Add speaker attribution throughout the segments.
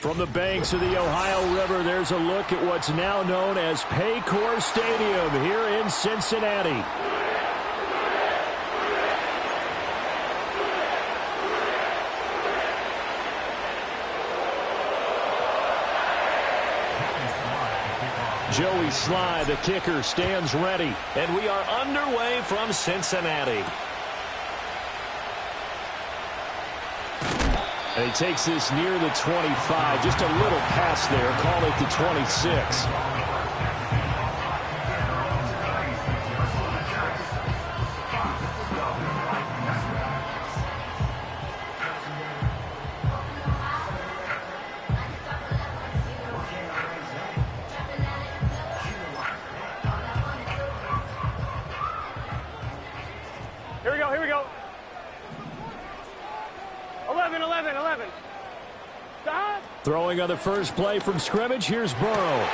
Speaker 1: From the banks of the Ohio River, there's a look at what's now known as Paycor Stadium here in Cincinnati. Joey Sly, the kicker, stands ready.
Speaker 2: And we are underway from Cincinnati.
Speaker 1: And he takes this near the 25. Just a little pass there. Call it the 26.
Speaker 3: Here we go. 11. Stop.
Speaker 1: Throwing on the first play from scrimmage, here's Burrow.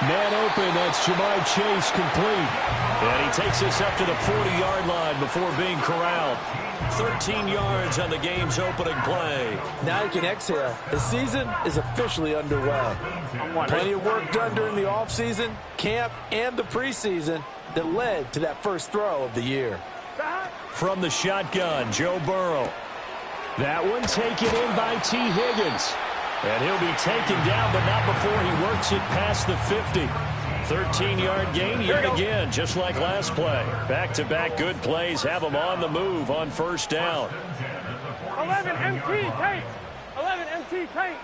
Speaker 1: Man open, that's Jamar Chase complete. And he takes us up to the 40-yard line before being corralled.
Speaker 2: 13 yards on the game's opening play.
Speaker 4: Now you can exhale. The season is officially underway. Plenty of work done during the offseason, camp, and the preseason that led to that first throw of the year.
Speaker 1: From the shotgun, Joe Burrow. That one taken in by T. Higgins. And he'll be taken down, but not before he works it past the 50. 13-yard gain yet again, just like last play. Back-to-back good plays have him on the move on first down.
Speaker 3: 11 MT tape. 11 MT tape.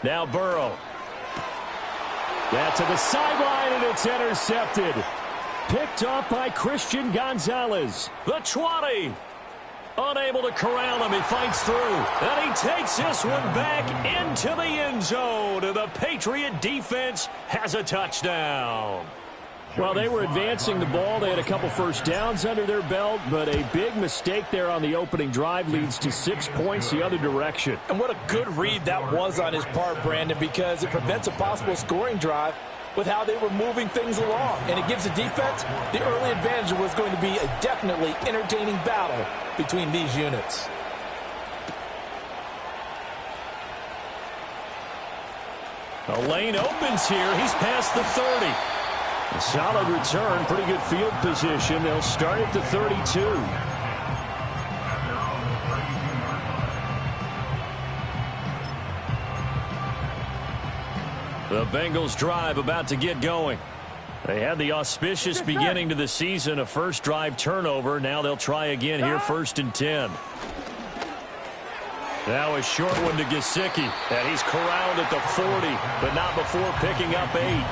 Speaker 1: Now Burrow. That to the sideline, and it's intercepted. Picked off by Christian Gonzalez.
Speaker 2: The 20. Unable to corral him. He fights through. And he takes this one back into the end zone. And the Patriot defense has a touchdown.
Speaker 1: Well, they were advancing the ball. They had a couple first downs under their belt, but a big mistake there on the opening drive leads to 6 points the other direction.
Speaker 4: And what a good read that was on his part, Brandon, because it prevents a possible scoring drive with how they were moving things along. And it gives the defense the early advantage. Was going to be a definitely entertaining battle between these units.
Speaker 1: The lane opens here. He's past the 30. A solid return, pretty good field position. They'll start at the 32. The Bengals drive about to get going. They had the auspicious beginning to the season, a first drive turnover. Now they'll try again here, 1st and 10. Now a short one to Gesicki. And he's corralled at the 40, but not before picking up 8.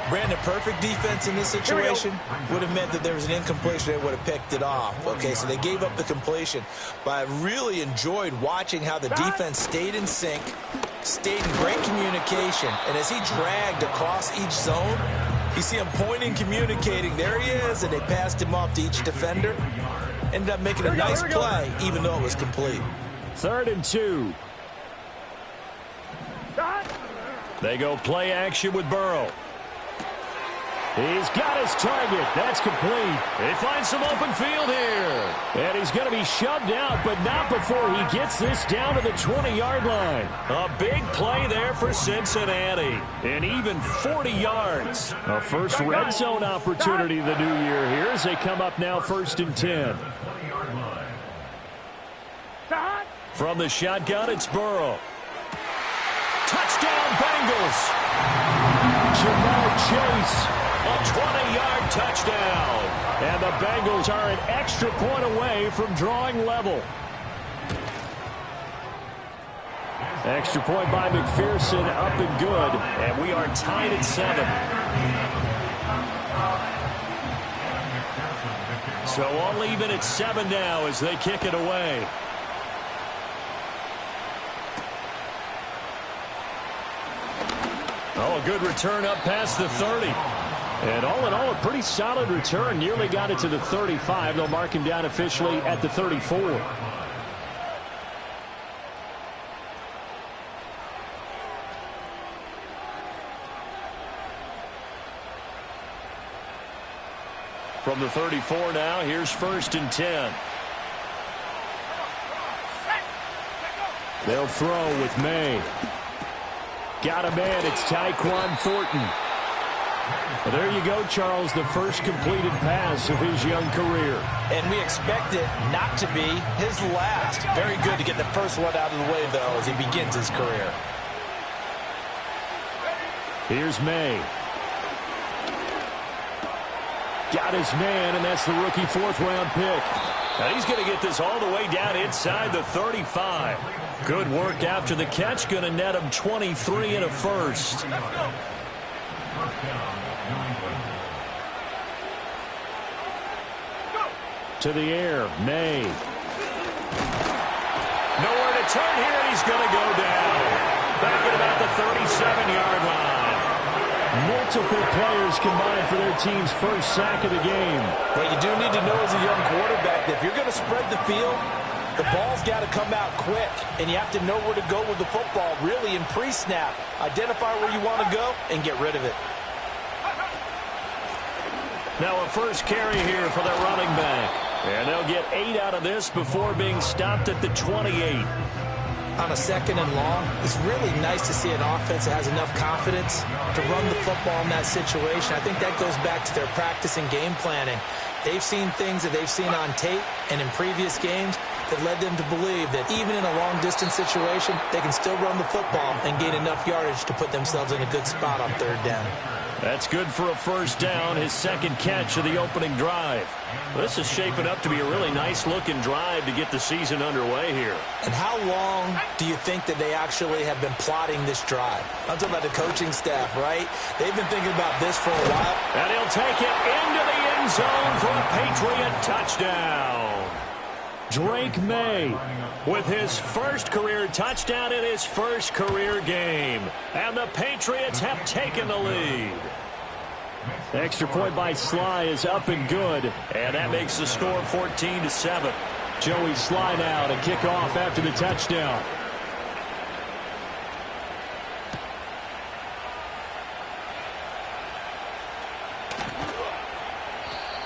Speaker 5: Brandon, perfect defense in this situation would have meant that there was an incompletion. They would have picked it off. Okay, so they gave up the completion. But I really enjoyed watching how the defense stayed in sync, stayed in great communication. And as he dragged across each zone, you see him pointing, communicating. There he is, and they passed him off to each defender. Ended up making a nice play, even though it was complete.
Speaker 1: 3rd and 2. They go play action with Burrow. He's got his target. That's complete. He finds some open field here. And he's going to be shoved out, but not before he gets this down to the 20-yard line.
Speaker 2: A big play there for Cincinnati.
Speaker 1: And even 40 yards. A first red zone opportunity the new year here as they come up now 1st and 10. From the shotgun, it's Burrow. Touchdown, Bengals. Jamar Chase.
Speaker 2: A 20-yard touchdown.
Speaker 1: And the Bengals are an extra point away from drawing level. Extra point by McPherson, up and good.
Speaker 2: And we are tied at 7.
Speaker 1: So all even at 7 now as they kick it away. Oh, a good return up past the 30. And all in all, a pretty solid return. Nearly got it to the 35. They'll mark him down officially at the 34. From the 34 now, here's 1st and 10. They'll throw with May. Got a man, it's Tyquan Thornton. Well, there you go, Charles, the first completed pass of his young career.
Speaker 4: And we expect it not to be his last. Very good to get the first one out of the way, though, as he begins his career.
Speaker 1: Here's May. Got his man, and that's the rookie 4th-round pick. Now he's going to get this all the way down inside the 35. Good work after the catch. Going to net him 23 and a first. To the air, May. Nowhere to turn here, and he's going to go down. Back at about the 37-yard line. Multiple players combined for their team's first sack of the game.
Speaker 4: What you do need to know as a young quarterback, that if you're going to spread the field, the ball's got to come out quick, and you have to know where to go with the football, really, in pre-snap. Identify where you want to go and get rid of it.
Speaker 1: Now a first carry here for their running back. And they'll get 8 out of this before being stopped at the 28.
Speaker 4: On a 2nd and long, it's really nice to see an offense that has enough confidence to run the football in that situation. I think that goes back to their practice and game planning. They've seen things that they've seen on tape and in previous games that led them to believe that even in a long-distance situation, they can still run the football and gain enough yardage to put themselves in a good spot on 3rd down.
Speaker 1: That's good for a first down, his 2nd catch of the opening drive. This is shaping up to be a really nice-looking drive to get the season underway here.
Speaker 4: And how long do you think that they actually have been plotting this drive? I'm talking about the coaching staff, right? They've been thinking about this for a while.
Speaker 1: And he'll take it into the end zone for a Patriot touchdown. Drake May with his first career touchdown in his first career game. And the Patriots have taken the lead. The extra point by Sly is up and good. And that makes the score 14-7. Joey Sly now to kick off after the touchdown.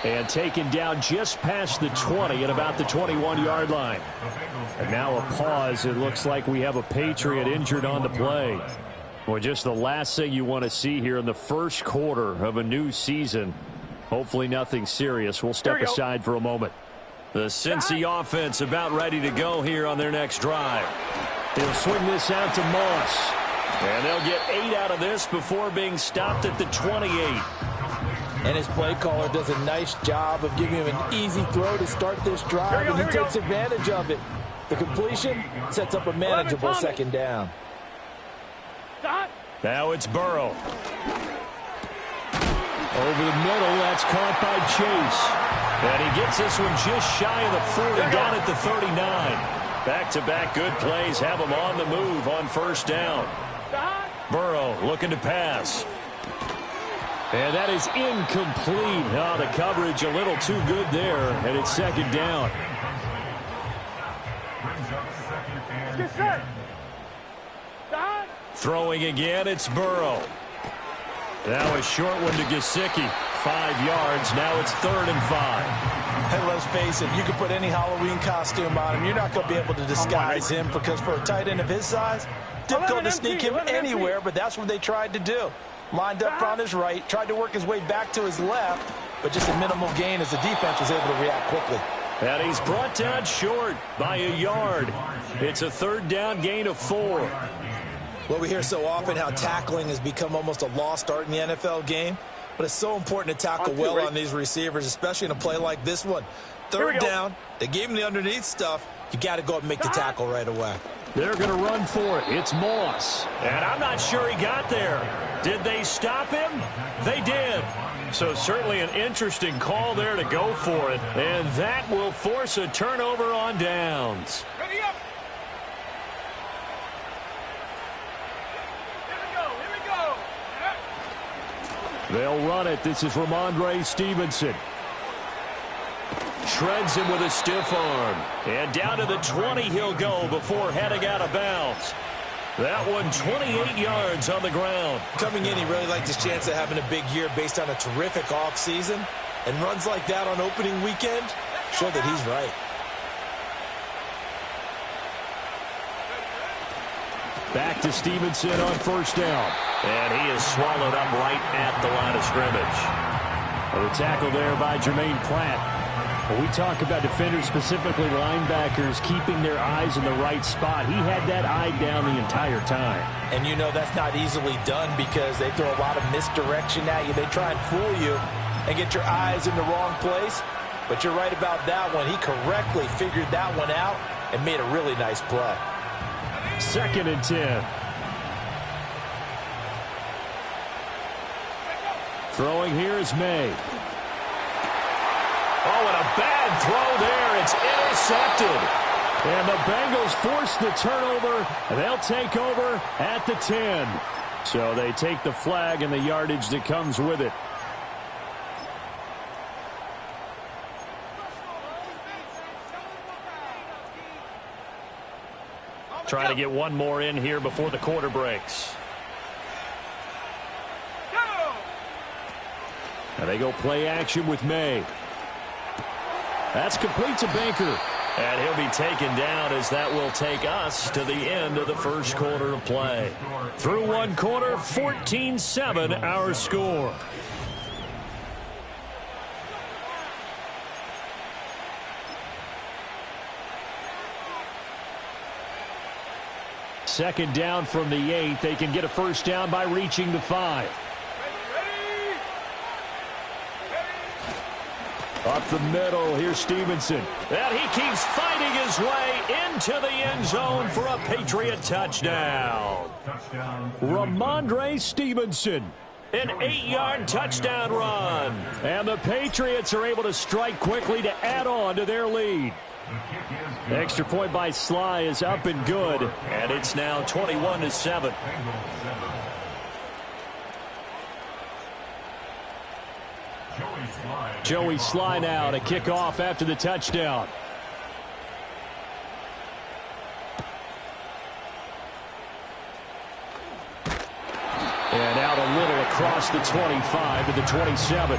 Speaker 1: And taken down just past the 20 at about the 21-yard line. And now a pause. It looks like we have a Patriot injured on the play. Well, just the last thing you want to see here in the first quarter of a new season. Hopefully nothing serious. We'll step aside for a moment. The Cincy offense about ready to go here on their next drive. He'll swing this out to Moss. And they'll get 8 out of this before being stopped at the 28.
Speaker 4: And his play caller does a nice job of giving him an easy throw to start this drive, and he takes advantage of it. The completion sets up a manageable 2nd down.
Speaker 1: Now it's Burrow. Over the middle, that's caught by Chase. And he gets this one just shy of the 40, down at the 39. Back-to-back good plays have him on the move on first down. Burrow looking to pass. And that is incomplete. Oh, the coverage a little too good there, and it's 2nd down. Throwing again, it's Burrow. Now a short one to Gesicki. 5 yards. Now it's 3rd and 5.
Speaker 4: Hey, let's face it, you can put any Halloween costume on him. You're not going to be able to disguise him, because for a tight end of his size, difficult to sneak him anywhere, but that's what they tried to do. Lined up on his right, tried to work his way back to his left, but just a minimal gain as the defense was able to react quickly.
Speaker 1: And he's brought down short by a yard. It's a 3rd down gain of 4.
Speaker 5: Well, we hear so often how tackling has become almost a lost art in the NFL game, but it's so important to tackle well on these receivers, especially in a play like this one. 3rd down, they gave him the underneath stuff. You got to go up and make the tackle right away.
Speaker 1: They're going to run for it. It's Moss. And I'm not sure he got there. Did they stop him? They did. So certainly an interesting call there to go for it. And that will force a turnover on downs.
Speaker 3: Ready up. Here we go.
Speaker 1: They'll run it. This is Ramondre Stevenson. Shreds him with a stiff arm. And down to the 20 he'll go before heading out of bounds. That one 28 yards on the ground.
Speaker 5: Coming in, he really liked his chance of having a big year based on a terrific offseason. And runs like that on opening weekend show that he's right.
Speaker 1: Back to Stevenson on first down.
Speaker 2: And he is swallowed up right at the line of scrimmage.
Speaker 1: Well, the tackle there by Jermaine Pratt. When we talk about defenders, specifically linebackers, keeping their eyes in the right spot, he had that eye down the entire time.
Speaker 4: And you know that's not easily done because they throw a lot of misdirection at you. They try and fool you and get your eyes in the wrong place. But you're right about that one. He correctly figured that one out and made a really nice play.
Speaker 1: 2nd and 10. Throwing here is May.
Speaker 2: Oh, and a bad throw there. It's intercepted.
Speaker 1: And the Bengals force the turnover. They'll take over at the 10. So they take the flag and the yardage that comes with it.
Speaker 2: Trying to get one more in here before the quarter breaks.
Speaker 1: Now they go play action with May. That's complete to Baker.
Speaker 2: And he'll be taken down as that will take us to the end of the first quarter of play.
Speaker 1: Through one quarter, 14-7 our score. Second down from the 8. They can get a first down by reaching the 5. Up the middle, here's Stevenson.
Speaker 2: And he keeps fighting his way into the end zone for a Patriot touchdown.
Speaker 1: Ramondre Stevenson.
Speaker 2: An 8-yard touchdown run.
Speaker 1: And the Patriots are able to strike quickly to add on to their lead. Extra point by Sly is up and good.
Speaker 2: And it's now 21-7.
Speaker 1: Joey Sly now to kick off after the touchdown. And out a little across the 25 to the 27.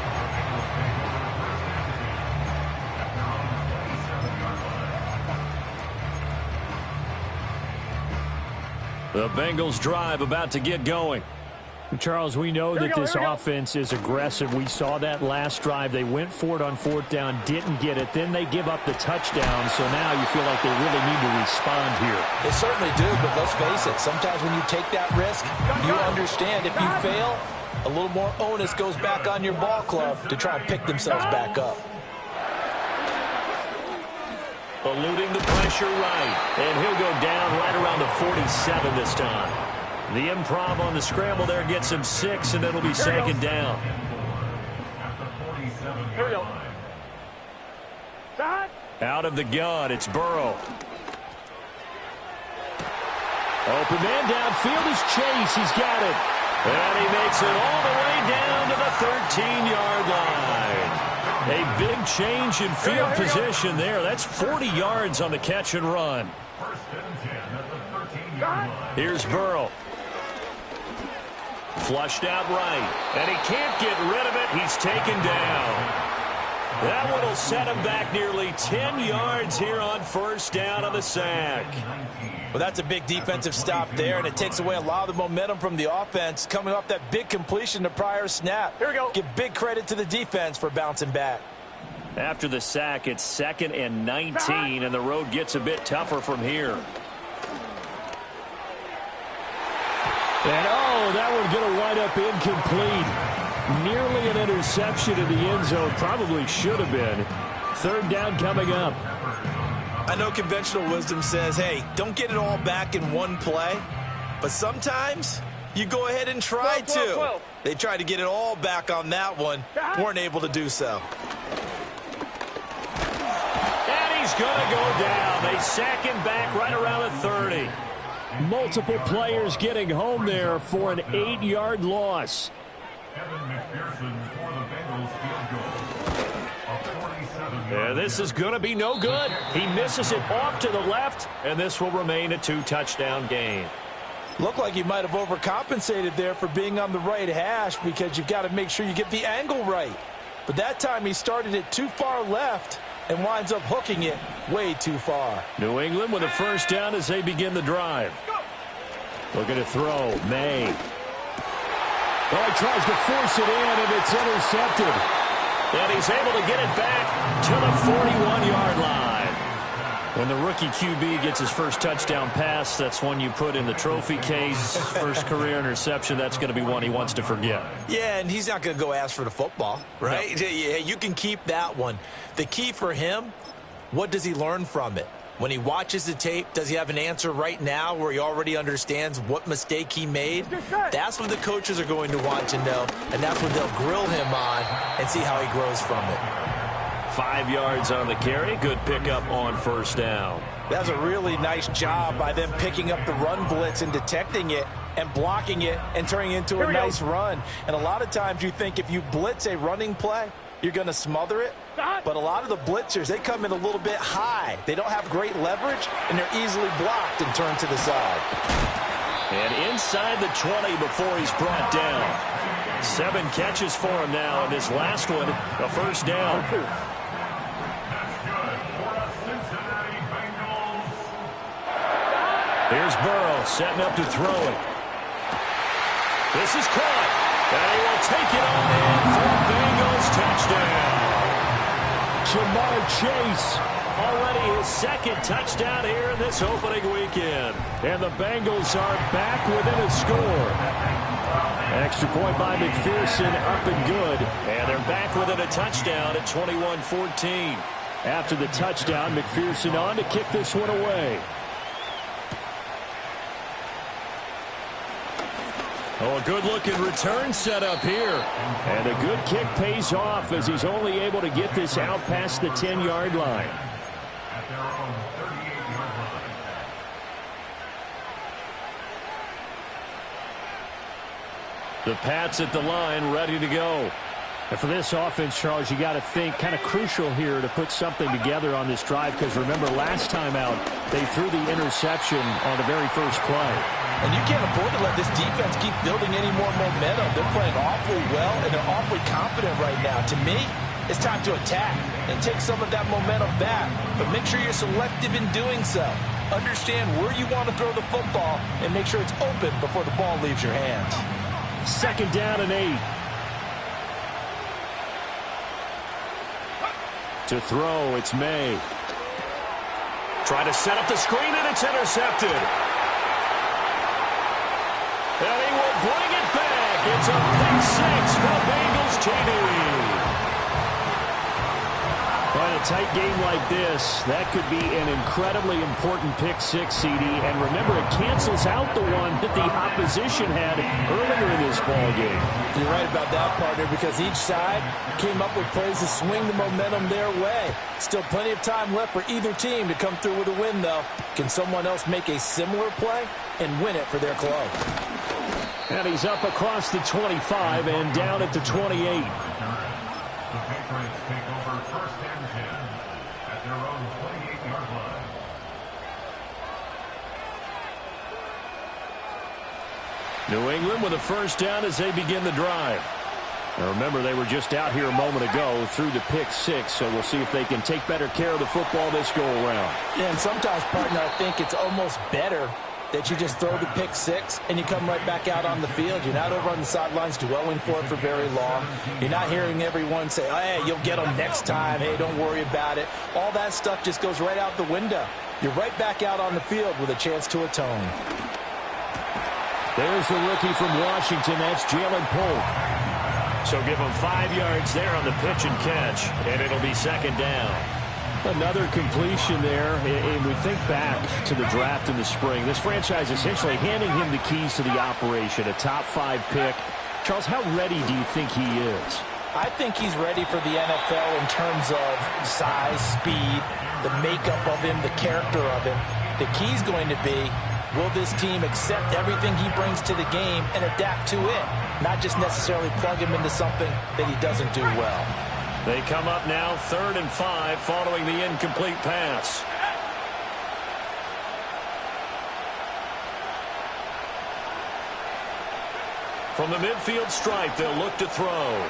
Speaker 2: The Bengals drive about to get going.
Speaker 1: Charles, we know that this offense is aggressive. We saw that last drive. They went for it on 4th down, didn't get it. Then they give up the touchdown, so now you feel like they really need to respond here.
Speaker 4: They certainly do, but let's face it. Sometimes when you take that risk, you understand if you fail, a little more onus goes back on your ball club to try and pick themselves back up.
Speaker 2: Eluding the pressure right. And he'll go down right around the 47 this time. The improv on the scramble there gets him 6, and it'll be 2nd down.
Speaker 3: Here we go.
Speaker 2: Out of the gun, it's Burrow.
Speaker 1: Open man downfield is Chase. He's got it.
Speaker 2: And he makes it all the way down to the 13-yard line. A big change in field position there. That's 40 yards on the catch and run. Here's Burrow. Flushed out right. And he can't get rid of it. He's taken down. That one will set him back nearly 10 yards here on first down on the sack.
Speaker 4: Well, that's a big defensive stop there, and it takes away a lot of the momentum from the offense coming off that big completion the prior snap.
Speaker 3: Here we go.
Speaker 4: Give big credit to the defense for bouncing back.
Speaker 2: After the sack, it's 2nd and 19, and the road gets a bit tougher from here.
Speaker 1: And, oh, that one's going to wind up incomplete. Nearly an interception in the end zone. Probably should have been. 3rd down coming up.
Speaker 5: I know conventional wisdom says, hey, don't get it all back in one play. But sometimes you go ahead and try to. They tried to get it all back on that one. Weren't able to do so.
Speaker 2: And he's going to go down. They sack him back right around the 30.
Speaker 1: Multiple players getting home there for an 8-yard loss.
Speaker 2: Yeah, this is going to be no good. He misses it off to the left, and this will remain a 2-touchdown game.
Speaker 4: Looked like you might have overcompensated there for being on the right hash because you've got to make sure you get the angle right. But that time he started it too far left and winds up hooking it way too far.
Speaker 1: New England with a first down as they begin the drive. Looking to throw. May. Well, he tries to force it in, and it's intercepted.
Speaker 2: And he's able to get it back to the 41-yard line.
Speaker 1: When the rookie QB gets his first touchdown pass, that's one you put in the trophy case. First career interception, that's going to be one he wants to forget.
Speaker 5: Yeah, and he's not going to go ask for the football, right?
Speaker 1: No.
Speaker 5: Yeah, you can keep that one. The key for him, what does he learn from it? When he watches the tape, does he have an answer right now where he already understands what mistake he made? That's what the coaches are going to want to know, and that's what they'll grill him on and see how he grows from it.
Speaker 2: 5 yards on the carry. Good pickup on first down.
Speaker 4: That's a really nice job by them picking up the run blitz and detecting it and blocking it and turning it into a nice run. And a lot of times you think if you blitz a running play, you're going to smother it. But a lot of the blitzers, they come in a little bit high. They don't have great leverage, and they're easily blocked and turned to the side.
Speaker 2: And inside the 20 before he's brought down. 7 catches for him now, and this last one, a first down. Here's Burrow setting up to throw it. This is caught. And he will take it on in for a Bengals touchdown. Jamar Chase, already his second touchdown here in this opening weekend.
Speaker 1: And the Bengals are back within a score. Extra point by McPherson, up and good.
Speaker 2: And they're back within a touchdown at 21-14.
Speaker 1: After the touchdown, McPherson on to kick this one away.
Speaker 2: Oh, a good-looking return set up here.
Speaker 1: And a good kick pays off as he's only able to get this out past the 10-yard line. The Pats at the line, ready to go. And for this offense, Charles, you got to think kind of crucial here to put something together on this drive, because remember last time out, they threw the interception on the very first play.
Speaker 4: And you can't afford to let this defense keep building any more momentum. They're playing awfully well, and they're awfully confident right now. To me, it's time to attack and take some of that momentum back. But make sure you're selective in doing so. Understand where you want to throw the football and make sure it's open before the ball leaves your hands.
Speaker 1: Second down and 8. To throw, it's May.
Speaker 2: Try to set up the screen, and it's intercepted. And he will bring it back. It's a pick 6 for the Bengals TD.
Speaker 1: In a tight game like this, that could be an incredibly important pick 6, CD. And remember, it cancels out the one that the opposition had earlier in this ball game.
Speaker 4: You're right about that, partner, because each side came up with plays to swing the momentum their way. Still plenty of time left for either team to come through with a win, though. Can someone else make a similar play and win it for their club?
Speaker 1: And he's up across the 25 and down at the 28. New England with a first down as they begin the drive. Now remember, they were just out here a moment ago through the pick 6, so we'll see if they can take better care of the football this go-around.
Speaker 4: Yeah, and sometimes, partner, I think it's almost better that you just throw the pick 6 and you come right back out on the field. You're not over on the sidelines dwelling for it for very long. You're not hearing everyone say, oh, hey, you'll get them next time. Hey, don't worry about it. All that stuff just goes right out the window. You're right back out on the field with a chance to atone.
Speaker 1: There's the rookie from Washington. That's Jalen Polk.
Speaker 2: So give him 5 yards there on the pitch and catch, and it'll be second down.
Speaker 1: Another completion there, and we think back to the draft in the spring. This franchise essentially handing him the keys to the operation, a top 5 pick. Charles, how ready do you think he is?
Speaker 4: I think he's ready for the NFL in terms of size, speed, the makeup of him, the character of him. The key's going to be, will this team accept everything he brings to the game and adapt to it, not just necessarily plug him into something that he doesn't do well.
Speaker 2: They come up now 3rd and 5 following the incomplete pass. From the midfield stripe, they'll look to throw.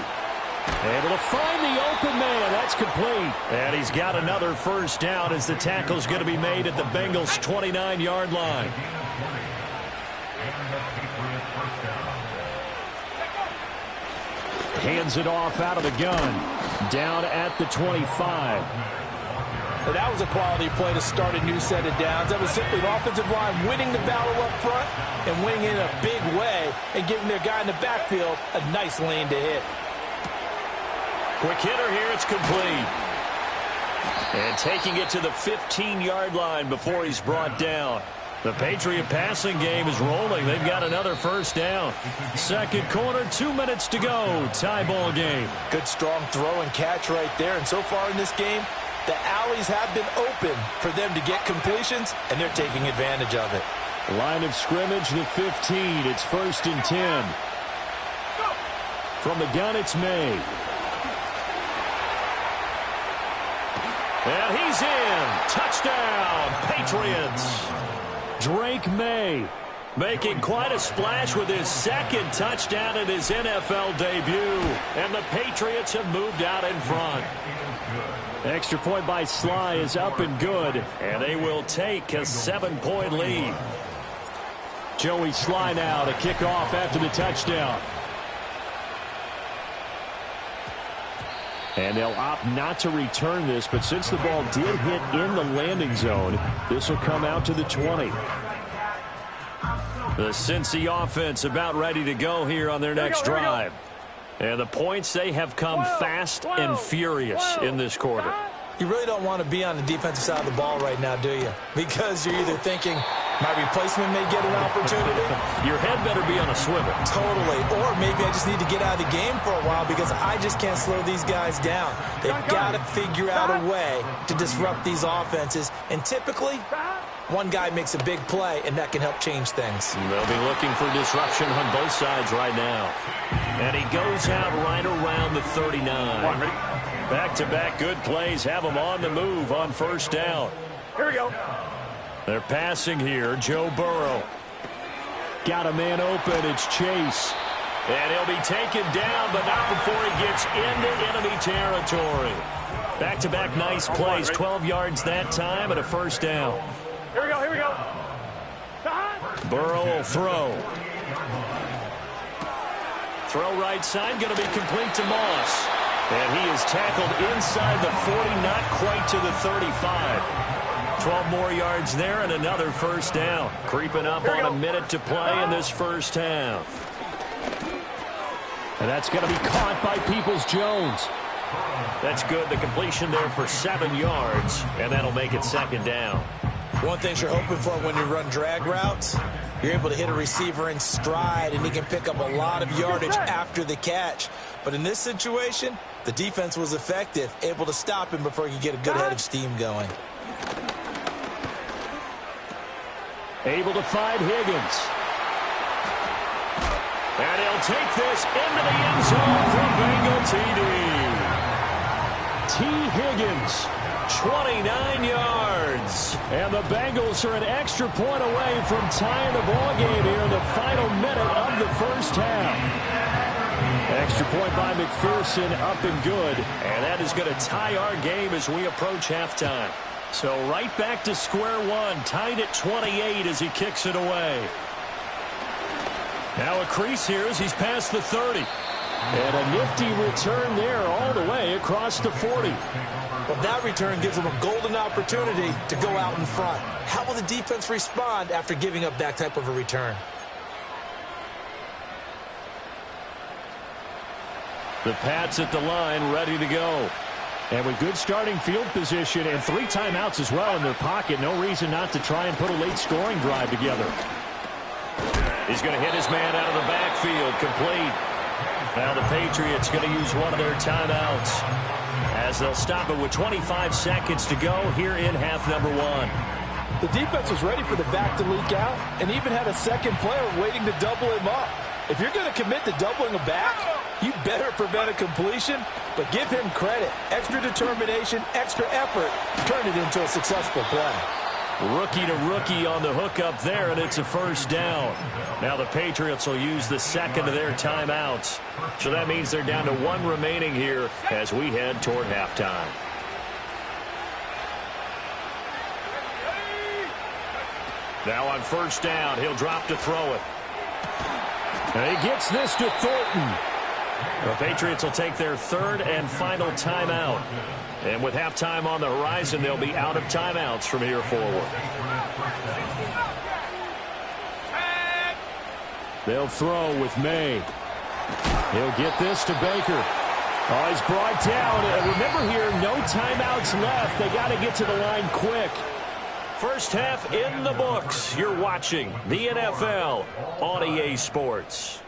Speaker 1: Able to find the open man. That's complete. And he's got another first down as the tackle's going to be made at the Bengals' 29-yard line. Hands it off out of the gun. Down at the 25.
Speaker 4: Well, that was a quality play to start a new set of downs. That was simply the offensive line winning the battle up front and winning in a big way and giving their guy in the backfield a nice lane to hit.
Speaker 1: Quick hitter here, it's complete. And taking it to the 15-yard line before he's brought down. The Patriot passing game is rolling. They've got another first down. Second quarter, 2 minutes to go. Tie ball game.
Speaker 4: Good strong throw and catch right there. And so far in this game, the alleys have been open for them to get completions, and they're taking advantage of it.
Speaker 1: Line of scrimmage, the 15. It's 1st and 10. From the gun, it's May. And he's in. Touchdown, Patriots. Drake May making quite a splash with his second touchdown in his NFL debut. And the Patriots have moved out in front. Extra point by Sly is up and good. And they will take a 7-point lead. Joey Sly now to kick off after the touchdown. And they'll opt not to return this, but since the ball did hit in the landing zone, this will come out to the 20. The Cincy offense about ready to go here on their next drive. And the points, they have come fast and furious in this quarter.
Speaker 4: You really don't want to be on the defensive side of the ball right now, do you? Because you're either thinking, my replacement may get an opportunity.
Speaker 1: Your head better be on a swivel.
Speaker 4: Totally. Or maybe I just need to get out of the game for a while because I just can't slow these guys down. They've got to figure out a way to disrupt these offenses. And typically, one guy makes a big play, and that can help change things.
Speaker 1: They'll be looking for disruption on both sides right now. And he goes out right around the 39. Back-to-back good plays have him on the move on first down.
Speaker 3: Here we go.
Speaker 1: They're passing here. Joe Burrow. Got a man open. It's Chase. And he'll be taken down, but not before he gets into enemy territory. Back-to-back nice plays. 12 yards that time and a first down.
Speaker 3: Here we go, here we go.
Speaker 1: Burrow will throw. Throw right side, going to be complete to Moss. And he is tackled inside the 40, not quite to the 35. 12 more yards there and another first down. Creeping up on a minute to play in this first half. And that's going to be caught by Peoples-Jones. That's good. The completion there for 7 yards, and that'll make it second down.
Speaker 4: One thing you're hoping for when you run drag routes, you're able to hit a receiver in stride, and he can pick up a lot of yardage after the catch. But in this situation, the defense was effective, able to stop him before he could get a good head of steam going.
Speaker 1: Able to find Higgins. And he'll take this into the end zone for Bengal TD. T. Higgins, 29 yards. And the Bengals are an extra point away from tying the ball game here in the final minute of the first half. Extra point by McPherson, up and good. And that is going to tie our game as we approach halftime. So right back to square one, tied at 28 as he kicks it away. Now a crease here as he's past the 30. And a nifty return there all the way across the 40.
Speaker 4: Well, that return gives them a golden opportunity to go out in front. How will the defense respond after giving up that type of a return?
Speaker 1: The Pats at the line, ready to go. And with good starting field position and 3 timeouts as well in their pocket, no reason not to try and put a late scoring drive together. He's going to hit his man out of the backfield, complete. Now the Patriots going to use one of their timeouts as they'll stop it with 25 seconds to go here in half number 1.
Speaker 4: The defense was ready for the back to leak out and even had a second player waiting to double him up. If you're going to commit to doubling a back, you better prevent a completion, but give him credit. Extra determination, extra effort, turn it into a successful play.
Speaker 2: Rookie to rookie on the hook up there, and it's a first down. Now the Patriots will use the second of their timeouts. So that means they're down to one remaining here as we head toward halftime. Now on first down, he'll drop to throw it. And he gets this to Thornton. The Patriots will take their third and final timeout. And with halftime on the horizon, they'll be out of timeouts from here forward. They'll throw with May. He'll get this to Baker. Oh, he's brought down. And remember here, no timeouts left. They got to get to the line quick. First half in the books. You're watching the NFL on EA Sports.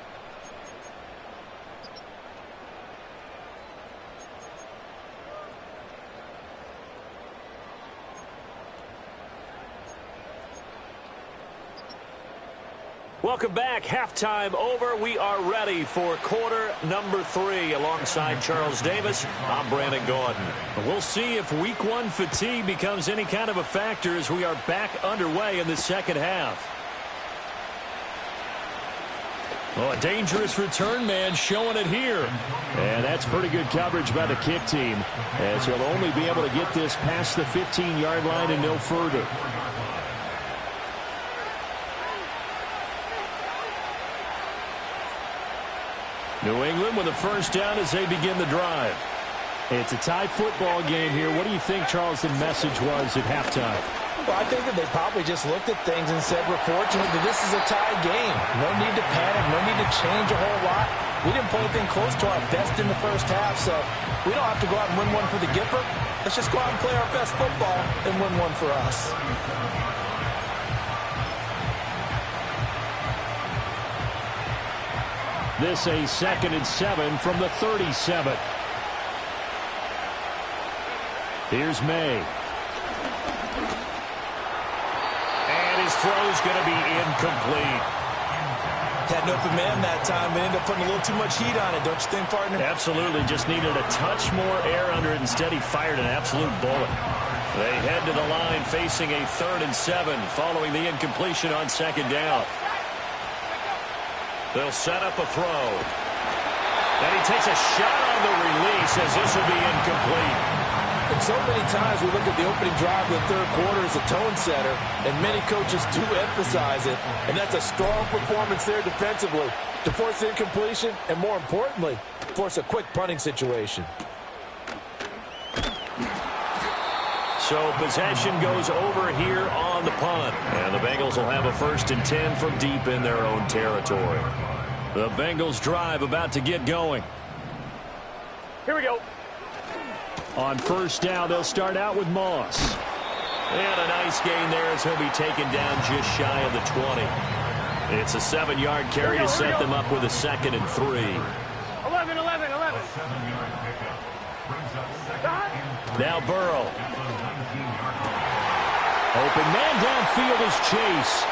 Speaker 2: Welcome back. Halftime over. We are ready for quarter number 3. Alongside Charles Davis, I'm Brandon Gordon. We'll see if week 1 fatigue becomes any kind of a factor as we are back underway in the second half. Well, a dangerous return man showing it here. And that's pretty good coverage by the kick team, as he'll only be able to get this past the 15-yard line and no further. New England with a first down as they begin the drive. It's a tie football game here. What do you think, Charles, the message was at halftime?
Speaker 4: Well, I think that they probably just looked at things and said, we're fortunate that this is a tie game. No need to panic, no need to change a whole lot. We didn't play anything close to our best in the first half, so we don't have to go out and win one for the Gipper. Let's just go out and play our best football and win one for us.
Speaker 2: This a 2nd and 7 from the 37. Here's May. And his throw's going to be incomplete.
Speaker 5: Had an open man that time, but ended up putting a little too much heat on it, don't you think, partner?
Speaker 2: Absolutely. Just needed a touch more air under it. Instead, he fired an absolute bullet. They head to the line facing a 3rd and 7 following the incompletion on 2nd down. They'll set up a throw. And he takes a shot on the release as this will be incomplete.
Speaker 4: And so many times we look at the opening drive of the third quarter as a tone setter, and many coaches do emphasize it. And that's a strong performance there defensively to force the incompletion and, more importantly, force a quick punting situation.
Speaker 2: So possession goes over here on the punt. And the Bengals will have a 1st and 10 from deep in their own territory. The Bengals drive about to get going.
Speaker 3: Here we go.
Speaker 2: On first down, they'll start out with Moss. And a nice gain there as he'll be taken down just shy of the 20. It's a 7-yard carry to set them up with a 2nd and 3.
Speaker 3: 11.
Speaker 2: Now Burrow. Open man downfield is Chase.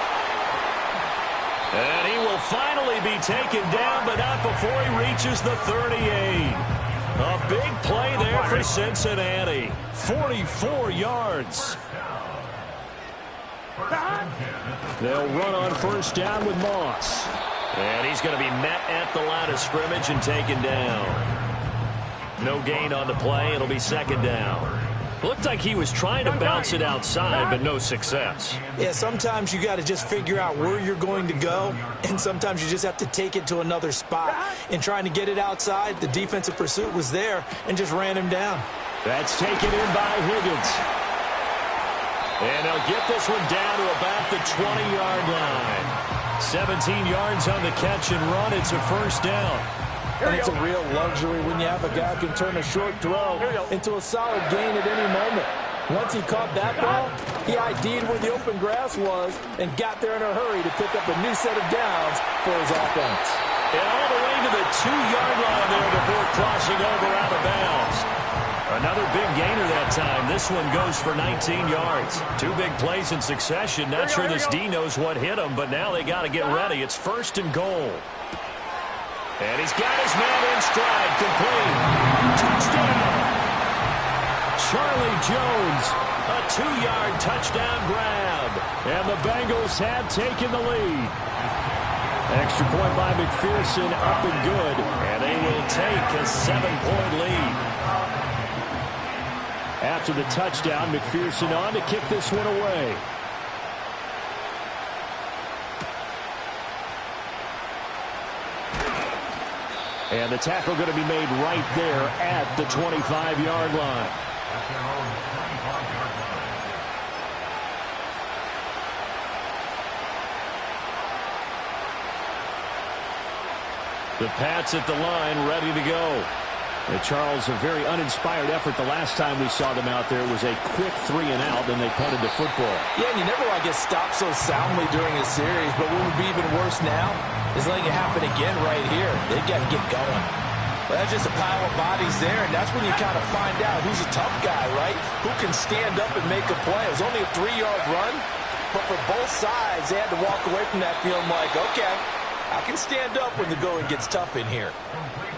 Speaker 2: And he will finally be taken down, but not before he reaches the 38. A big play there for Cincinnati. 44 yards. They'll run on first down with Moss. And he's going to be met at the line of scrimmage and taken down. No gain on the play. It'll be 2nd down. Looked like he was trying to bounce it outside, but no success.
Speaker 5: Yeah, sometimes you got to just figure out where you're going to go, and sometimes you just have to take it to another spot. In trying to get it outside, the defensive pursuit was there and just ran him down.
Speaker 2: That's taken in by Higgins. And they'll get this one down to about the 20-yard line. 17 yards on the catch and run. It's a first down.
Speaker 4: And it's a real luxury when you have a guy who can turn a short throw into a solid gain at any moment. Once he caught that ball, he ID'd where the open grass was and got there in a hurry to pick up a new set of downs for his offense.
Speaker 2: And all the way to the 2-yard line there before crossing over out of bounds. Another big gainer that time. This one goes for 19 yards. 2 big plays in succession. Not sure this D knows what hit him, but now they got to get ready. It's 1st and goal. And he's got his man in stride, complete. Touchdown. Charlie Jones. A 2-yard touchdown grab. And the Bengals have taken the lead. Extra point by McPherson, up and good. And they will take a 7-point lead. After the touchdown, McPherson on to kick this one away. And the tackle going to be made right there at the 25-yard line. The Pats at the line, ready to go. And Charles, a very uninspired effort the last time we saw them out there. It was a quick 3-and-out, then they punted the football.
Speaker 4: Yeah, and you never want to get stopped so soundly during a series, but what would be even worse now is letting it happen again right here. They've got to get going. Well, that's just a pile of bodies there, and that's when you kind of find out who's a tough guy, right? Who can stand up and make a play. It was only a 3-yard run, but for both sides, they had to walk away from that feeling like, okay, I can stand up when the going gets tough in here.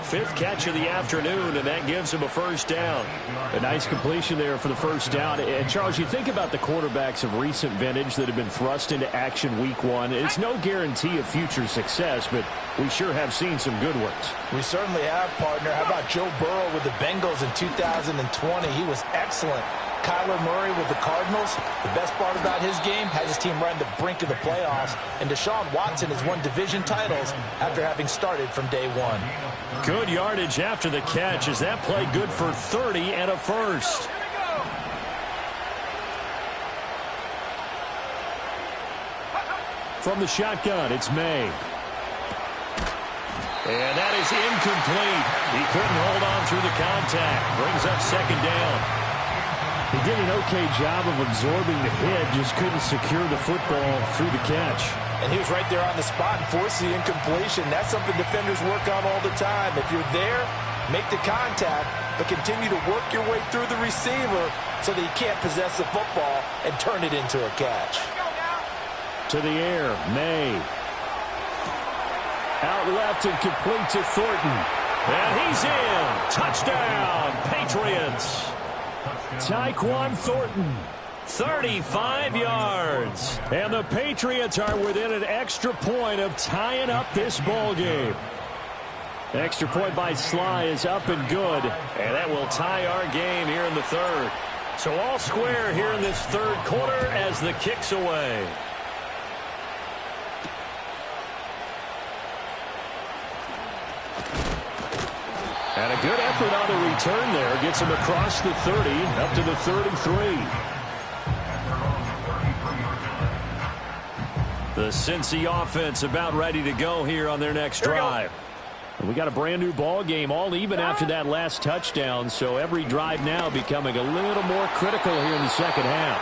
Speaker 2: 5th catch of the afternoon, and that gives him a first down. A nice completion there for the first down. And, Charles, you think about the quarterbacks of recent vintage that have been thrust into action week 1. It's no guarantee of future success, but we sure have seen some good ones.
Speaker 4: We certainly have, partner. How about Joe Burrow with the Bengals in 2020? He was excellent. Kyler Murray with the Cardinals. The best part about his game has his team right on the brink of the playoffs. And Deshaun Watson has won division titles after having started from day 1.
Speaker 2: Good yardage after the catch as that play good for 30 and a first. From the shotgun, it's May. And that is incomplete. He couldn't hold on through the contact. Brings up second down. He did an okay job of absorbing the hit, just couldn't secure the football through the catch.
Speaker 4: And he was right there on the spot and forced the incompletion. That's something defenders work on all the time. If you're there, make the contact, but continue to work your way through the receiver so that he can't possess the football and turn it into a catch.
Speaker 2: To the air, May. Out left and complete to Thornton. And he's in. Touchdown, Patriots. Tyquan Thornton, 35 yards. And the Patriots are within an extra point of tying up this ball game. Extra point by Sly is up and good. And that will tie our game here in the third. So all square here in this third quarter as the kick's away. And a good effort on the return there. Gets him across the 30, up to the 33. The Cincy offense about ready to go here on their next drive. And we got a brand new ball game, all even after that last touchdown. So every drive now becoming a little more critical here in the second half.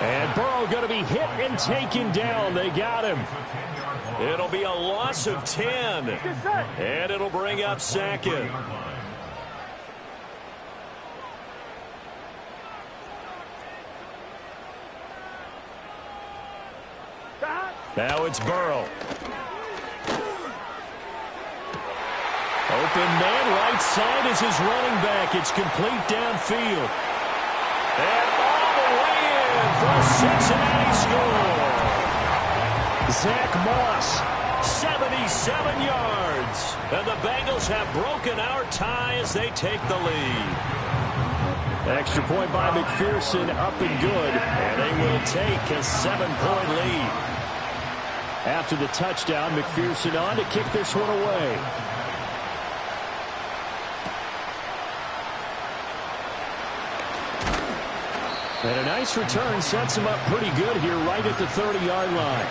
Speaker 2: And Burrow going to be hit and taken down. They got him. It'll be a loss of 10. And it'll bring up second. Now it's Burrow. Open man right side is his running back. It's complete downfield. And all the way in for a Cincinnati score. Zach Moss, 77 yards. And the Bengals have broken our tie as they take the lead. Extra point by McPherson, up and good. And they will take a 7-point lead. After the touchdown, McPherson on to kick this one away. And a nice return sets him up pretty good here right at the 30-yard line.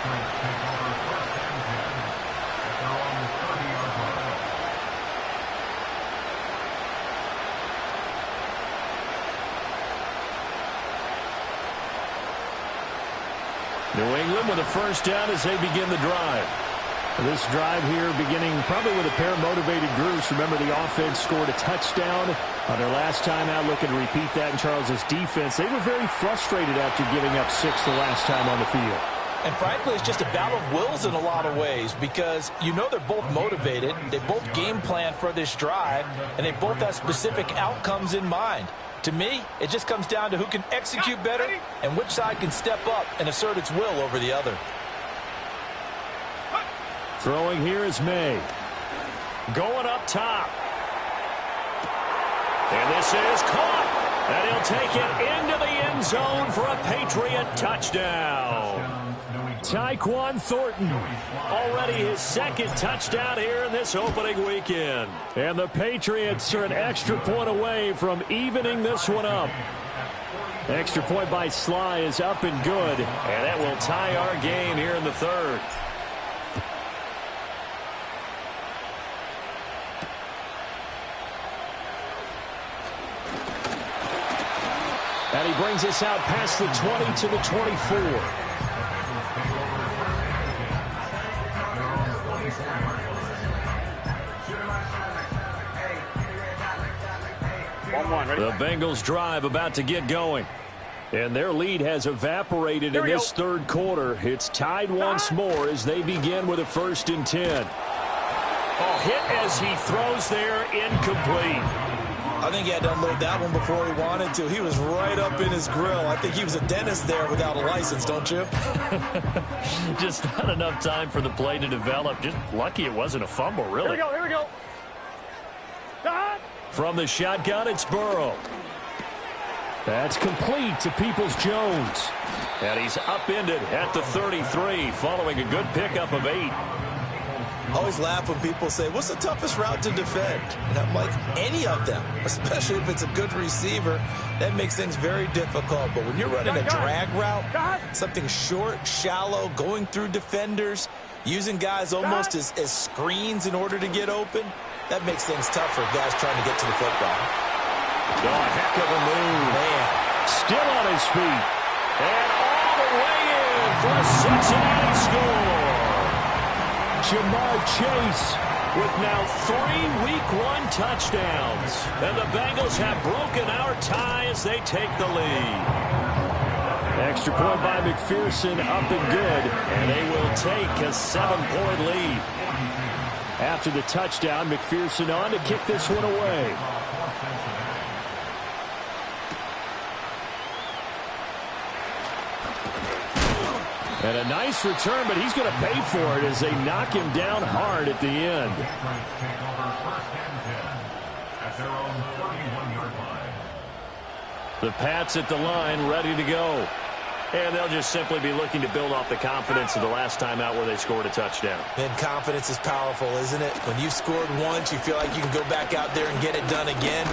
Speaker 2: New England with a first down as they begin the drive. This drive here beginning probably with a pair of motivated groups. Remember, the offense scored a touchdown on their last time out. Looking to repeat that in Charles's defense. They were very frustrated after giving up 6 the last time on the field.
Speaker 4: And frankly, it's just a battle of wills in a lot of ways because you know they're both motivated. They both game plan for this drive, and they both have specific outcomes in mind. To me, it just comes down to who can execute better and which side can step up and assert its will over the other.
Speaker 2: Throwing here is May. Going up top. And this is caught. And he'll take it into the end zone for a Patriot touchdown. Tyquan Thornton, already his second touchdown here in this opening weekend. And the Patriots are an extra point away from evening this one up. Extra point by Sly is up and good, and that will tie our game here in the third. And he brings us out past the 20 to the 24. The Bengals drive about to get going. And their lead has evaporated in this third quarter. It's tied once more as they begin with a 1st and 10. Oh, hit as he throws there, incomplete.
Speaker 5: I think he had to unload that one before he wanted to. He was right up in his grill. I think he was a dentist there without a license, don't you?
Speaker 2: Just not enough time for the play to develop. Just lucky it wasn't a fumble, really.
Speaker 3: Here we go.
Speaker 2: From the shotgun, it's Burrow. That's complete to Peoples-Jones. And he's upended at the 33 following a good pickup of 8.
Speaker 5: I always laugh when people say, what's the toughest route to defend? And I'm like, any of them, especially if it's a good receiver. That makes things very difficult. But when you're running a drag route, something short, shallow, going through defenders, using guys almost as screens in order to get open, that makes things tough for guys trying to get to the football.
Speaker 2: Oh, heck of a move.
Speaker 5: Man.
Speaker 2: Still on his feet. And all the way in for a Cincinnati score. Jamar Chase with now 3 Week 1 touchdowns. And the Bengals have broken our tie as they take the lead. Extra point by McPherson, up and good. And they will take a 7-point lead. After the touchdown, McPherson on to kick this one away. And a nice return, but he's going to pay for it as they knock him down hard at the end. The Pats at the line, ready to go. And they'll just simply be looking to build off the confidence of the last time out where they scored a touchdown.
Speaker 5: And confidence is powerful, isn't it? When you've scored once, you feel like you can go back out there and get it done again.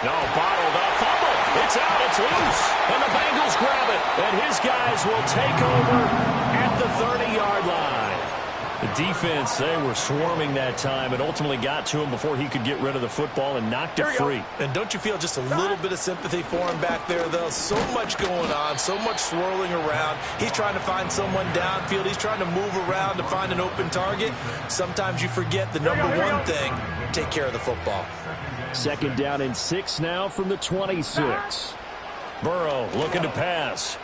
Speaker 2: No, bottled up. Fumble. It's out. It's loose. And the Bengals grab it. And his guys will take over at the 30-yard line. The defense, they were swarming that time and ultimately got to him before he could get rid of the football and knocked it free.
Speaker 5: And don't you feel just a little bit of sympathy for him back there, though? So much going on, so much swirling around. He's trying to find someone downfield. He's trying to move around to find an open target. Sometimes you forget the number one thing, take care of the football.
Speaker 2: 2nd down and 6 now from the 26. Burrow looking to pass.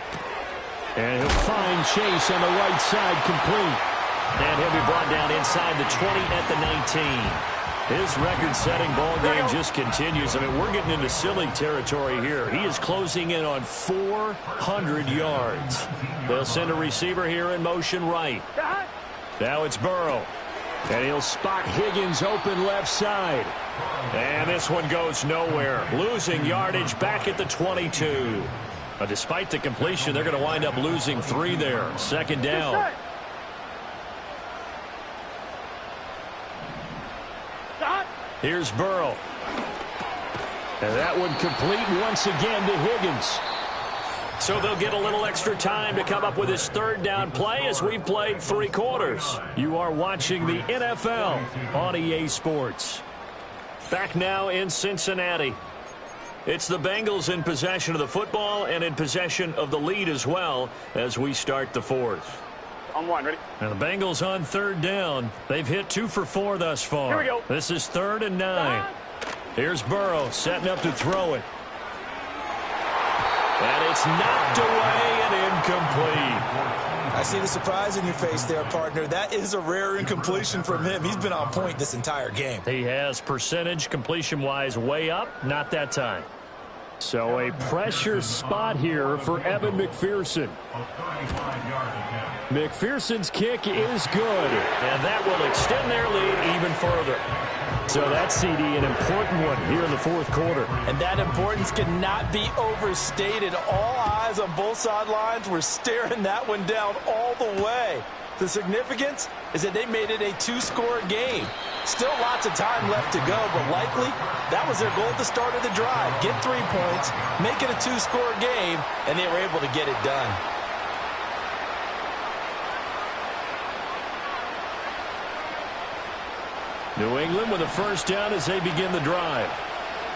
Speaker 2: And he'll find Chase on the right side, complete. And he'll be brought down inside the 20 at the 19. His record-setting ball game just continues. I mean, we're getting into silly territory here. He is closing in on 400 yards. They'll send a receiver here in motion right. Now it's Burrow. And he'll spot Higgins open left side. And this one goes nowhere. Losing yardage back at the 22. But despite the completion, they're going to wind up losing 3 there. 2nd down. Here's Burrow. And that one complete once again to Higgins. So they'll get a little extra time to come up with his 3rd down play as we've played 3 quarters. You are watching the NFL on EA Sports. Back now in Cincinnati. It's the Bengals in possession of the football and in possession of the lead as well as we start the 4th.
Speaker 3: On 1, ready?
Speaker 2: And the Bengals on 3rd down. They've hit 2 for 4 thus far.
Speaker 3: Here we go.
Speaker 2: This is 3rd and 9. Here's Burrow setting up to throw it. And it's knocked away and incomplete.
Speaker 5: I see the surprise in your face there, partner. That is a rare incompletion from him. He's been on point this entire game.
Speaker 2: He has percentage completion-wise way up. Not that time.
Speaker 1: So a pressure spot here for Evan McPherson. McPherson's kick is good.
Speaker 2: And that will extend their lead even further.
Speaker 1: So that's, CD, an important one here in the fourth quarter.
Speaker 4: And that importance cannot be overstated. All eyes on both sidelines were staring that one down all the way. The significance is that they made it a two-score game. Still lots of time left to go, but likely that was their goal at the start of the drive. Get 3 points, make it a two-score game, and they were able to get it done.
Speaker 1: New England with a first down as they begin the drive.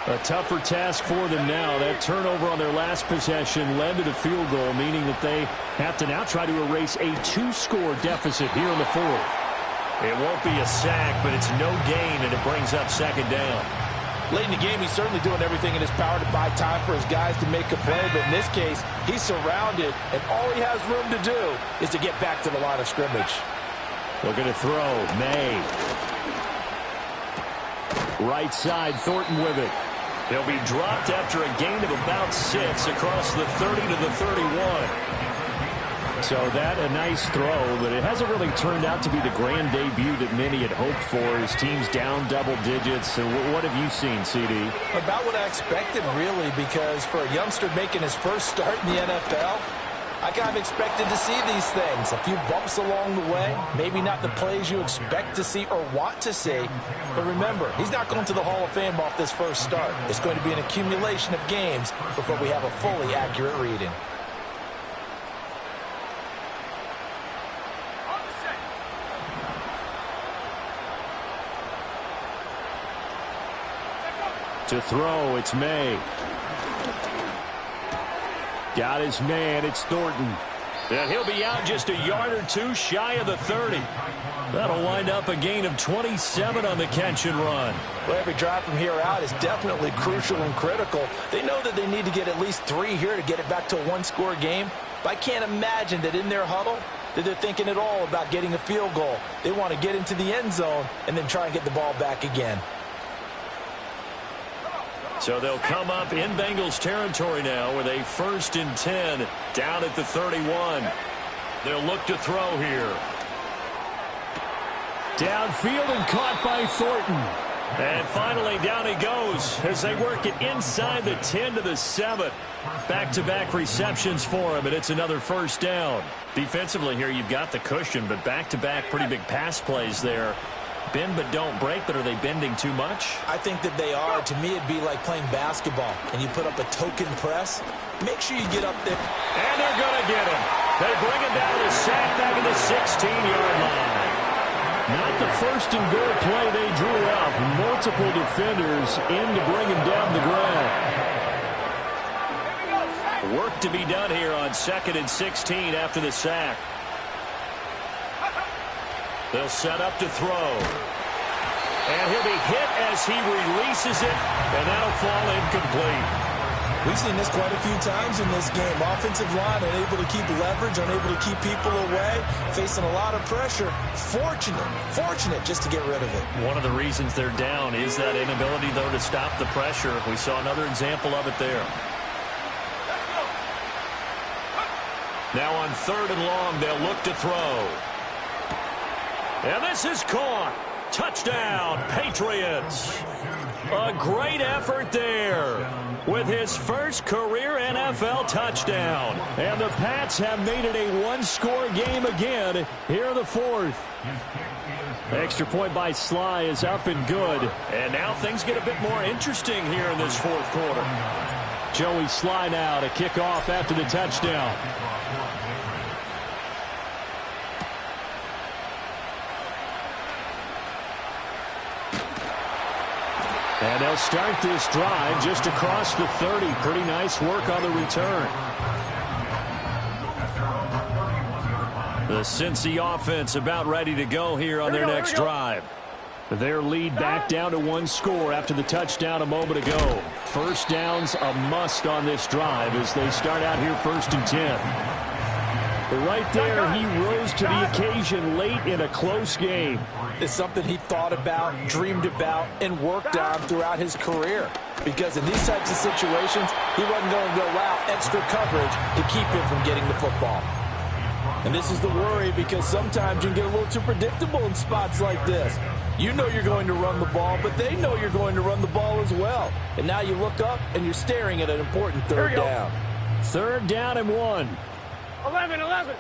Speaker 1: A tougher task for them now. That turnover on their last possession led to the field goal, meaning that they have to now try to erase a two-score deficit here in the fourth.
Speaker 2: It won't be a sack, but it's no gain, and it brings up second down.
Speaker 4: Late in the game, he's certainly doing everything in his power to buy time for his guys to make a play, but in this case, he's surrounded, and all he has room to do is to get back to the line of scrimmage.
Speaker 1: Looking to throw, May. Right side, Thornton with it.
Speaker 2: He'll be dropped after a gain of about 6 across the 30 to the 31.
Speaker 1: So that a nice throw, but it hasn't really turned out to be the grand debut that many had hoped for. His team's down double digits. And what have you seen, CD?
Speaker 4: About what I expected, really, because for a youngster making his first start in the NFL, I kind of expected to see these things. A few bumps along the way. Maybe not the plays you expect to see or want to see. But remember, he's not going to the Hall of Fame off this first start. It's going to be an accumulation of games before we have a fully accurate reading.
Speaker 1: To throw, it's May. Got his man, it's Thornton.
Speaker 2: And he'll be out just a yard or two shy of the 30. That'll wind up a gain of 27 on the catch and run.
Speaker 4: Well, every drive from here out is definitely crucial and critical. They know that they need to get at least 3 here to get it back to a one-score game. But I can't imagine that in their huddle that they're thinking at all about getting a field goal. They want to get into the end zone and then try and get the ball back again.
Speaker 2: So they'll come up in Bengals territory now with a 1st and 10 down at the 31. They'll look to throw here.
Speaker 1: Downfield and caught by Thornton.
Speaker 2: And finally down he goes as they work it inside the 10 to the 7. Back-to-back receptions for him, and it's another first down. Defensively here, you've got the cushion, but back-to-back pretty big pass plays there. Bend but don't break, but are they bending too much?
Speaker 5: I think that they are. To me, it'd be like playing basketball, and you put up a token press. Make sure you get up there.
Speaker 2: And they're going to get him. They bring him down to sack back at the 16-yard line.
Speaker 1: Not the first and goal play they drew up. Multiple defenders in to bring him down the ground.
Speaker 2: Work to be done here on 2nd and 16 after the sack. They'll set up to throw. And he'll be hit as he releases it, and that'll fall incomplete.
Speaker 5: We've seen this quite a few times in this game. Offensive line unable to keep leverage, unable to keep people away, facing a lot of pressure. Fortunate just to get rid of it.
Speaker 2: One of the reasons they're down is that inability, though, to stop the pressure. We saw another example of it there. Now on 3rd and long, they'll look to throw. And this is caught. Touchdown, Patriots. A great effort there with his first career NFL touchdown. And the Pats have made it a one-score game again here in the fourth.
Speaker 1: Extra point by Sly is up and good.
Speaker 2: And now things get a bit more interesting here in this fourth quarter.
Speaker 1: Joey Sly now to kick off after the touchdown. And they'll start this drive just across the 30. Pretty nice work on the return.
Speaker 2: The Cincy offense about ready to go here on their next drive.
Speaker 1: Their lead back down to 1 score after the touchdown a moment ago. First down's a must on this drive as they start out here 1st and 10. Right there, he rose to the occasion late in a close game.
Speaker 4: It's something he thought about, dreamed about, and worked on throughout his career. Because in these types of situations, he wasn't going to allow extra coverage to keep him from getting the football. And this is the worry, because sometimes you can get a little too predictable in spots like this. You know you're going to run the ball, but they know you're going to run the ball as well. And now you look up, and you're staring at an important third down.
Speaker 1: 3rd down and 1.
Speaker 3: 11.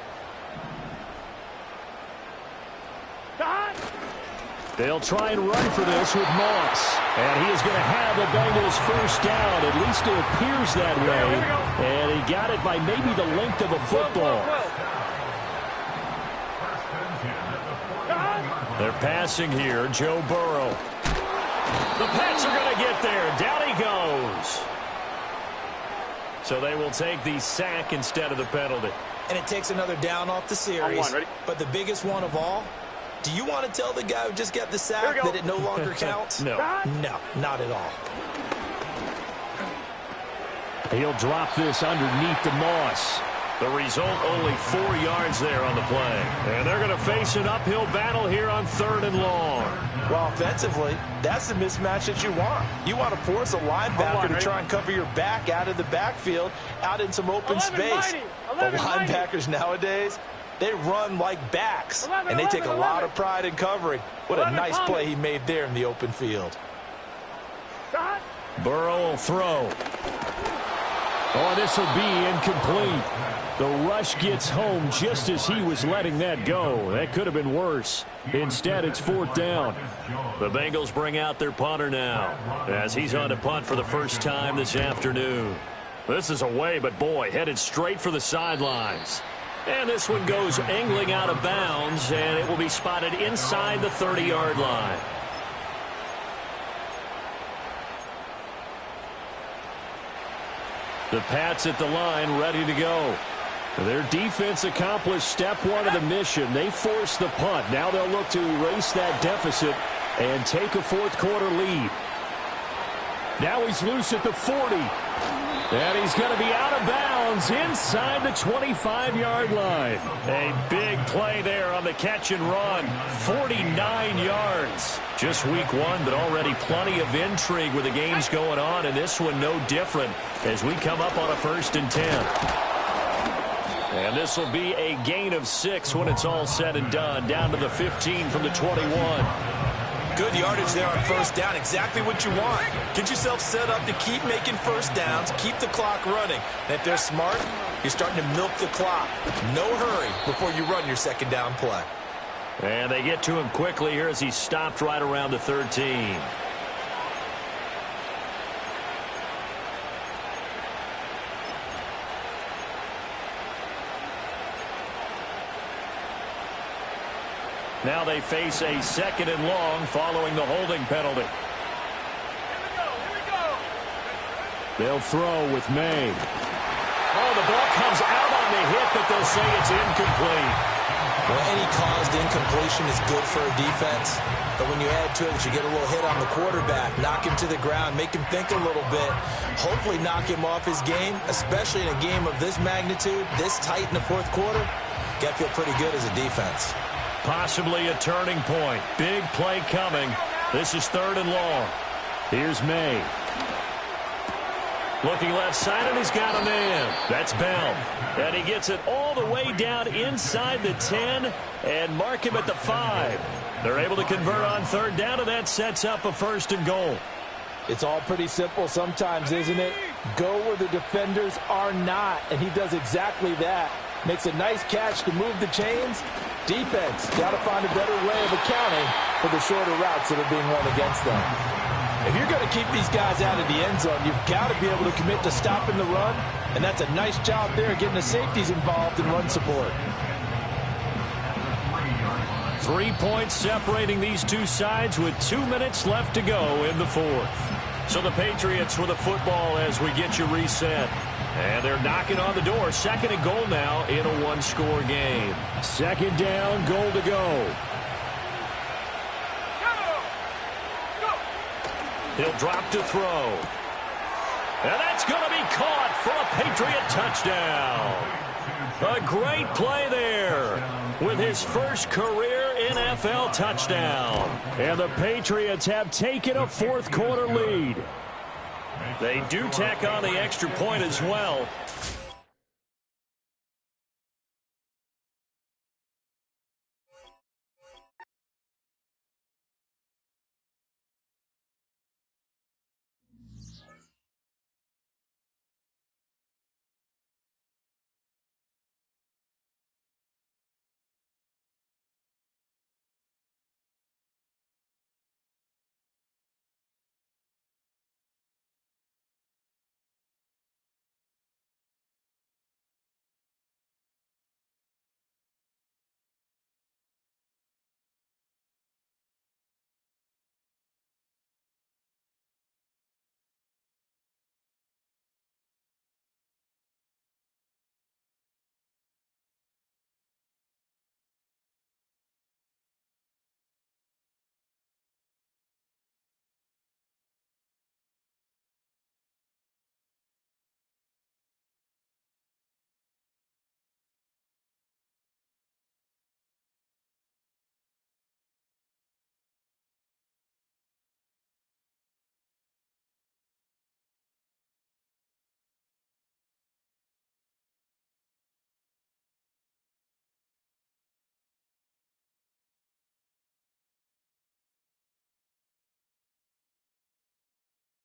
Speaker 1: They'll try and run for this with Moss. And he is going to have the Bengals first down. At least it appears that way. And he got it by maybe the length of a football. They're passing here. Joe Burrow. The Pats are going to get there. Down he goes. So they will take the sack instead of the penalty.
Speaker 5: And it takes another down off the series. But the biggest one of all, do you want to tell the guy who just got the sack that it no longer counts?
Speaker 1: No.
Speaker 5: No, not at all.
Speaker 1: He'll drop this underneath the Moss.
Speaker 2: The result, only 4 yards there on the play. And they're going to face an uphill battle here on 3rd and long.
Speaker 5: Well, offensively, that's the mismatch that you want. You want to force a linebacker to try and cover your back out of the backfield, out in some open space. But linebackers nowadays, they run like backs, and they take a lot of pride in covering. What a nice play he made there in the open field.
Speaker 1: Burrow will throw. Oh, this will be incomplete. The rush gets home just as he was letting that go. That could have been worse. Instead, it's 4th down.
Speaker 2: The Bengals bring out their punter now as he's on to punt for the first time this afternoon. This is away, but boy, headed straight for the sidelines. And this one goes angling out of bounds, and it will be spotted inside the 30-yard line.
Speaker 1: The Pats at the line ready to go. Their defense accomplished step 1 of the mission. They forced the punt. Now they'll look to erase that deficit and take a 4th quarter lead. Now he's loose at the 40. And he's going to be out of bounds inside the 25-yard line.
Speaker 2: A big play there on the catch and run. 49 yards. Just week 1, but already plenty of intrigue with the games going on, and this one no different as we come up on a 1st and 10. And this will be a gain of 6 when it's all said and done. Down to the 15 from the 21.
Speaker 5: Good yardage there on 1st down. Exactly what you want. Get yourself set up to keep making 1st downs, keep the clock running. And if they're smart, you're starting to milk the clock. No hurry before you run your 2nd down play.
Speaker 2: And they get to him quickly here as he stopped right around the 13. Now they face a 2nd and long following the holding penalty.
Speaker 1: They'll throw with May.
Speaker 2: Oh, the ball comes out on the hit, but they'll say it's incomplete.
Speaker 5: Well, any caused incompletion is good for a defense. But when you add to it that you get a little hit on the quarterback, knock him to the ground, make him think a little bit, hopefully knock him off his game, especially in a game of this magnitude, this tight in the 4th quarter, got to feel pretty good as a defense.
Speaker 2: Possibly a turning point. Big play coming. This is 3rd and long.
Speaker 1: Here's May.
Speaker 2: Looking left side, and he's got a man. That's Bell. And he gets it all the way down inside the 10 and mark him at the 5. They're able to convert on 3rd down, and that sets up a 1st and goal.
Speaker 4: It's all pretty simple sometimes, isn't it? Go where the defenders are not, and he does exactly that. Makes a nice catch to move the chains. Defense got to find a better way of accounting for the shorter routes that are being run against them. If you're going to keep these guys out of the end zone, you've got to be able to commit to stopping the run, and that's a nice job there getting the safeties involved in run support.
Speaker 2: 3 points separating these two sides with 2 minutes left to go in the 4th. So the Patriots with the football as we get you reset. And they're knocking on the door. 2nd and goal now in a 1-score game.
Speaker 1: 2nd down, goal to go.
Speaker 2: He'll drop to throw. And that's going to be caught for a Patriot touchdown. A great play there with his first career NFL touchdown.
Speaker 1: And the Patriots have taken a fourth quarter lead.
Speaker 2: They do tack on the extra point as well.